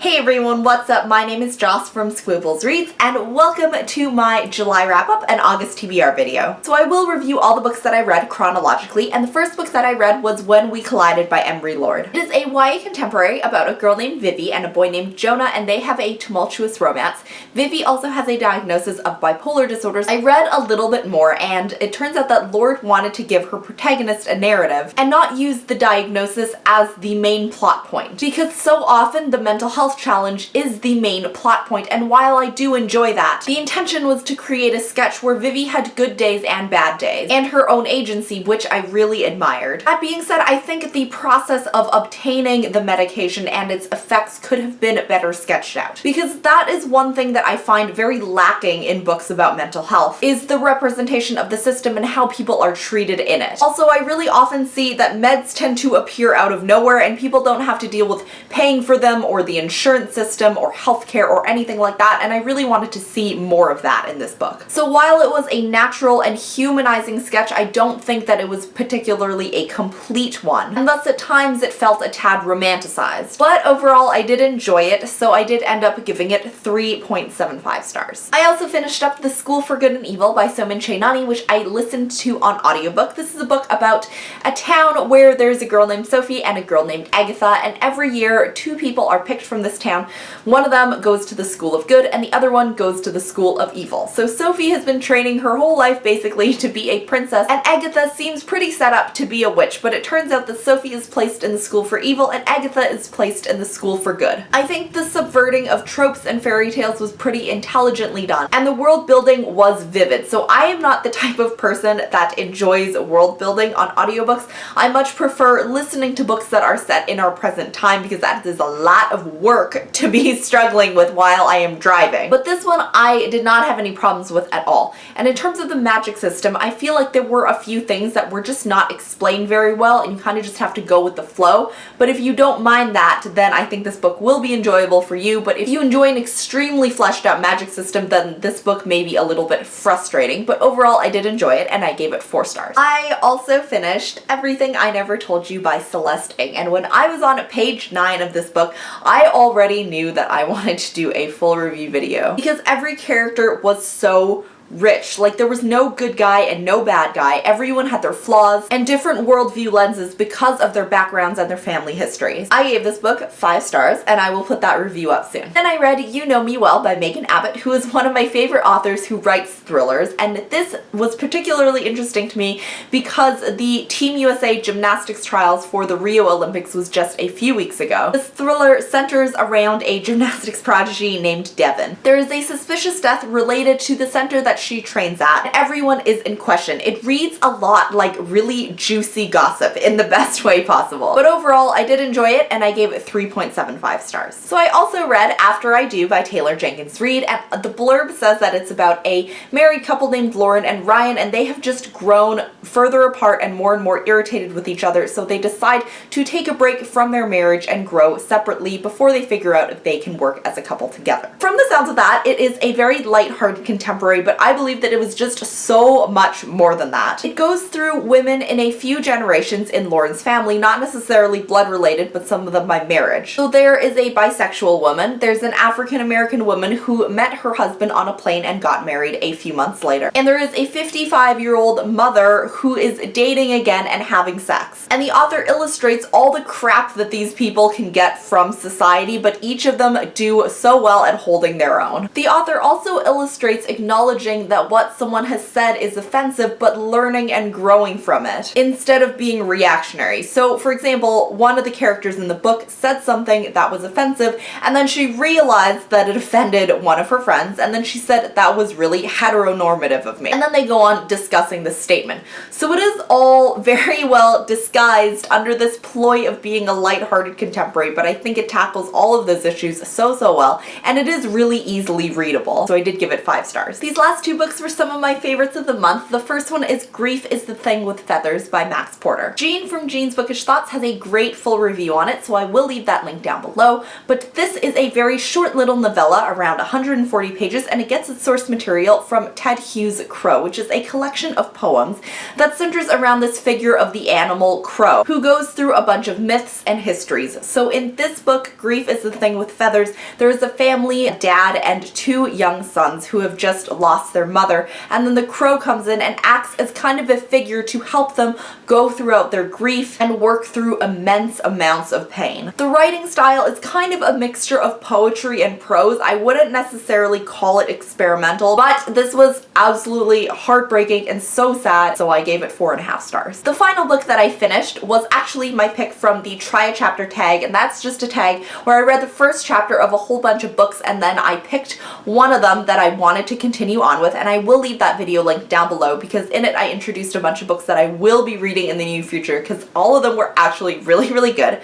Hey everyone, what's up? My name is Joss from squibblesreads and welcome to my July wrap-up and August TBR video. So I will review all the books that I read chronologically, and the first book that I read was When We Collided by EMERY Lord. It is a YA contemporary about a girl named Vivi and a boy named Jonah, and they have a tumultuous romance. Vivi also has a diagnosis of bipolar disorders. I read a little bit more and it turns out that Lord wanted to give her protagonist a narrative and not use the diagnosis as the main plot point, because so often the mental health challenge is the main plot point, and while I do enjoy that, the intention was to create a sketch where Vivi had good days and bad days, and her own agency, which I really admired. That being said, I think the process of obtaining the medication and its effects could have been better sketched out, because that is one thing that I find very lacking in books about mental health, is the representation of the system and how people are treated in it. Also, I really often see that meds tend to appear out of nowhere and people don't have to deal with paying for them or the insurance system or healthcare or anything like that, and I really wanted to see more of that in this book. So while it was a natural and humanizing sketch, I don't think that it was particularly a complete one, and thus at times it felt a tad romanticized. But overall I did enjoy it, so I did end up giving it 3.75 stars. I also finished up The School for Good and Evil by Somin Chainani, which I listened to on audiobook. This is a book about a town where there's a girl named Sophie and a girl named Agatha, and every year two people are picked from this town. One of them goes to the School of Good and the other one goes to the School of Evil. So Sophie has been training her whole life basically to be a princess, and Agatha seems pretty set up to be a witch, but it turns out that Sophie is placed in the School for Evil and Agatha is placed in the School for Good. I think the subverting of tropes and fairy tales was pretty intelligently done, and the world building was vivid. So I am not the type of person that enjoys world building on audiobooks. I much prefer listening to books that are set in our present time, because that is a lot of work to be struggling with while I am driving. But this one I did not have any problems with at all. And in terms of the magic system, I feel like there were a few things that were just not explained very well and you kind of just have to go with the flow. But if you don't mind that, then I think this book will be enjoyable for you. But if you enjoy an extremely fleshed out magic system, then this book may be a little bit frustrating. But overall I did enjoy it and I gave it 4 stars. I also finished Everything I Never Told You by Celeste Ng, and when I was on page 9 of this book, I already knew that I wanted to do a full review video because every character was so rich. Like, there was no good guy and no bad guy. Everyone had their flaws and different worldview lenses because of their backgrounds and their family histories. I gave this book 5 stars and I will put that review up soon. Then I read You Know Me Well by Megan Abbott, who is one of my favorite authors who writes thrillers, and this was particularly interesting to me because the Team USA gymnastics trials for the Rio Olympics was just a few weeks ago. This thriller centers around a gymnastics prodigy named Devin. There is a suspicious death related to the center that she trains at, and everyone is in question. It reads a lot like really juicy gossip in the best way possible. But overall, I did enjoy it and I gave it 3.75 stars. So I also read After I Do by Taylor Jenkins Reid, and the blurb says that it's about a married couple named Lauren and Ryan, and they have just grown further apart and more irritated with each other, so they decide to take a break from their marriage and grow separately before they figure out if they can work as a couple together. From the sounds of that, it is a very lighthearted contemporary, but I believe that it was just so much more than that. It goes through women in a few generations in Lauren's family, not necessarily blood related, but some of them by marriage. So there is a bisexual woman, there's an African-American woman who met her husband on a plane and got married a few months later, and there is a 55-year-old mother who is dating again and having sex. And the author illustrates all the crap that these people can get from society, but each of them do so well at holding their own. The author also illustrates acknowledging that what someone has said is offensive, but learning and growing from it instead of being reactionary. So for example, one of the characters in the book said something that was offensive, and then she realized that it offended one of her friends, and then she said that was really heteronormative of me. And then they go on discussing this statement. So it is all very well disguised under this ploy of being a lighthearted contemporary, but I think it tackles all of those issues so well, and it is really easily readable. So I did give it 5 stars. These last 2 two books were some of my favorites of the month. The first one is Grief is the Thing with Feathers by Max Porter. Jean from Jean's Bookish Thoughts has a great full review on it, so I will leave that link down below, but this is a very short little novella, around 140 pages, and it gets its source material from Ted Hughes' Crow, which is a collection of poems that centers around this figure of the animal crow, who goes through a bunch of myths and histories. So in this book, Grief is the Thing with Feathers, there is a family, a dad, and two young sons who have just lost their mother, and then the crow comes in and acts as kind of a figure to help them go throughout their grief and work through immense amounts of pain. The writing style is kind of a mixture of poetry and prose. I wouldn't necessarily call it experimental, but this was absolutely heartbreaking and so sad, so I gave it 4.5 stars. The final book that I finished was actually my pick from the Try a Chapter tag, and that's just a tag where I read the first chapter of a whole bunch of books and then I picked one of them that I wanted to continue on with, and I will leave that video link down below because in it I introduced a bunch of books that I will be reading in the near future because all of them were actually really good.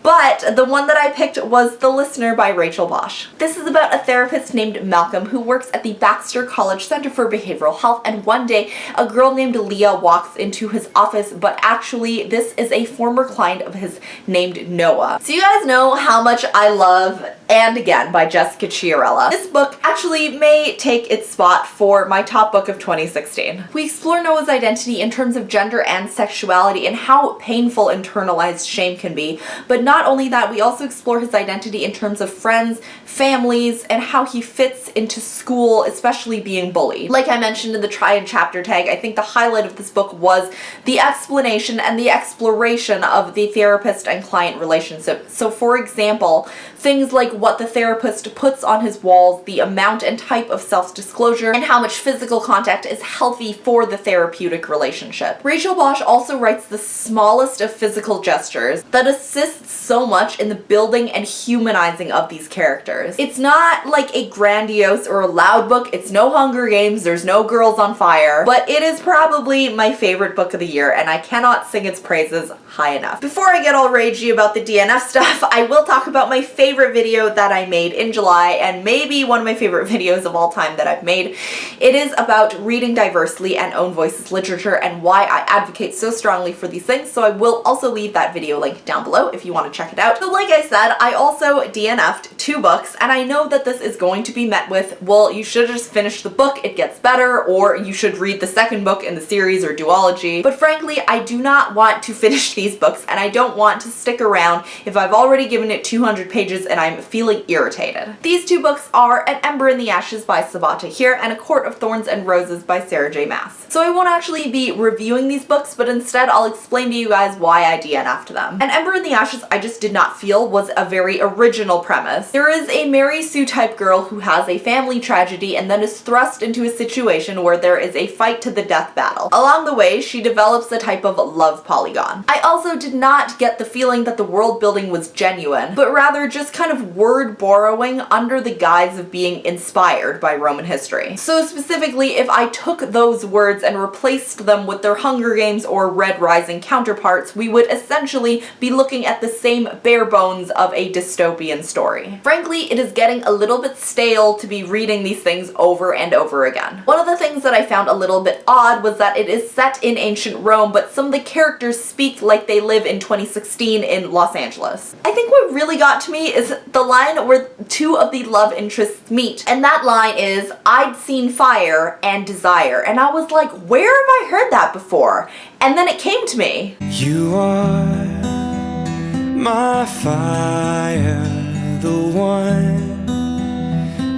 But the one that I picked was The Listener by Rachel Bosch. This is about a therapist named Malcolm who works at the Baxter College Center for Behavioral Health, and one day a girl named Leah walks into his office, but actually this is a former client of his named Noah. So you guys know how much I love And Again by Jessica Chiarella. This book actually may take its spot for my top book of 2016. We explore Noah's identity in terms of gender and sexuality and how painful internalized shame can be, but not only that, we also explore his identity in terms of friends, families, and how he fits into school, especially being bullied. Like I mentioned in the Try and Chapter tag, I think the highlight of this book was the explanation and the exploration of the therapist and client relationship. So for example, things like what the therapist puts on his walls, the amount and type of self-disclosure, and how much physical contact is healthy for the therapeutic relationship. Rachel Bosch also writes the smallest of physical gestures that assists so much in the building and humanizing of these characters. It's not like a grandiose or a loud book, it's no Hunger Games, there's no Girls on Fire, but it is probably my favorite book of the year and I cannot sing its praises high enough. Before I get all ragey about the DNF stuff, I will talk about my favorite video that I made in July, and maybe one of my favorite videos of all time that I've made. It is about reading diversely and own voices literature and why I advocate so strongly for these things, so I will also leave that video link down below if you want to check it out. So like I said, I also DNF'd 2 books, and I know that this is going to be met with, well, you should just finish the book, it gets better, or you should read the second book in the series or duology. But frankly, I do not want to finish these books, and I don't want to stick around if I've already given it 200 pages and I'm feeling irritated. These 2 books are An Ember in the Ashes by Sabata Here and A Court of Thorns and Roses by Sarah J. Maas. So I won't actually be reviewing these books, but instead I'll explain to you guys why I DNF'd them. An Ember in the Ashes I just did not feel was a very original premise. There is a Mary Sue type girl who has a family tragedy and then is thrust into a situation where there is a fight to the death battle. Along the way, she develops a type of love polygon. I also did not get the feeling that the world building was genuine, but rather just kind of word borrowing under the guise of being inspired by Roman history. So specifically, if I took those words and replaced them with their Hunger Games or Red Rising counterparts, we would essentially be looking at the same bare bones of a dystopian story. Frankly, it is getting a little bit stale to be reading these things over and over again. One of the things that I found a little bit odd was that it is set in ancient Rome, but some of the characters speak like they live in 2016 in Los Angeles. I think what really got to me is the line where 2 of the love interests meet, and that line is, "I'd seen fire and desire," and I was like, where have I heard that before? And then it came to me. You are my fire, the one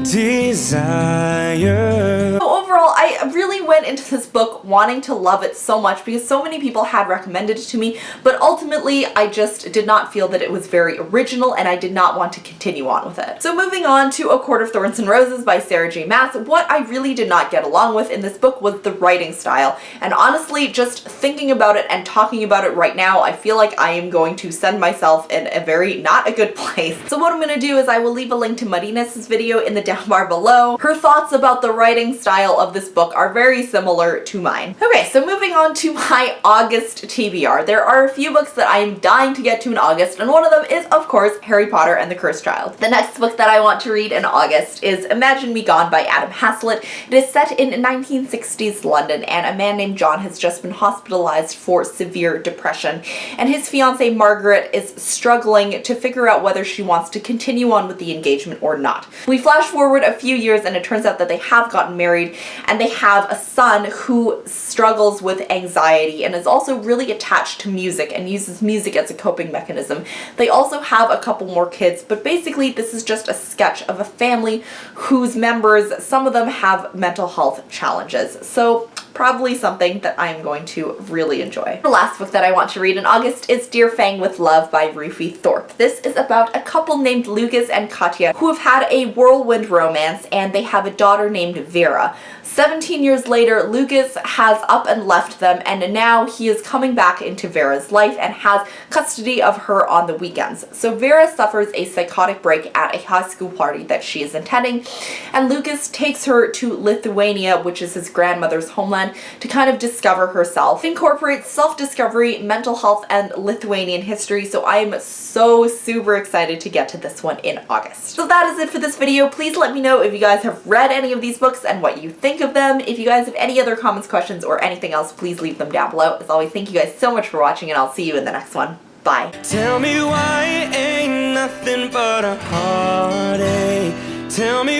desire. So overall, I really went into this book wanting to love it so much because so many people had recommended it to me, but ultimately I just did not feel that it was very original and I did not want to continue on with it. So moving on to A Court of Thorns and Roses by Sarah J. Maas, what I really did not get along with in this book was the writing style, and honestly, just thinking about it and talking about it right now, I feel like I am going to send myself in a very not a good place. So what I'm going to do is I will leave a link to Muddiness's video in the down bar below. Her thoughts about the writing style of this book are very similar to mine. Okay, so moving on to my August TBR. There are a few books that I am dying to get to in August, and one of them is, of course, Harry Potter and the Cursed Child. The next book that I want to read in August is Imagine Me Gone by Adam Haslett. It is set in 1960s London, and a man named John has just been hospitalized for severe depression, and his fiancée Margaret is struggling to figure out whether she wants to continue on with the engagement or not. We flash forward a few years, and it turns out that they have gotten married, and they have a son who struggles with anxiety and is also really attached to music and uses music as a coping mechanism. They also have a couple more kids, but basically this is just a sketch of a family whose members, some of them have mental health challenges. So probably something that I'm going to really enjoy. The last book that I want to read in August is Dear Fang with Love by Rufi Thorpe. This is about a couple named Lucas and Katya who have had a whirlwind romance, and they have a daughter named Vera. 17 years later, Lucas has up and left them, and now he is coming back into Vera's life and has custody of her on the weekends. So Vera suffers a psychotic break at a high school party that she is attending, and Lucas takes her to Lithuania, which is his grandmother's homeland, to kind of discover herself. It incorporates self-discovery, mental health, and Lithuanian history, so I am so super excited to get to this one in August. So that is it for this video. Please let me know if you guys have read any of these books and what you think of them. If you guys have any other comments, questions, or anything else, please leave them down below. As always, thank you guys so much for watching, and I'll see you in the next one. Bye. Tell me why it ain't nothing but a heartache. Tell me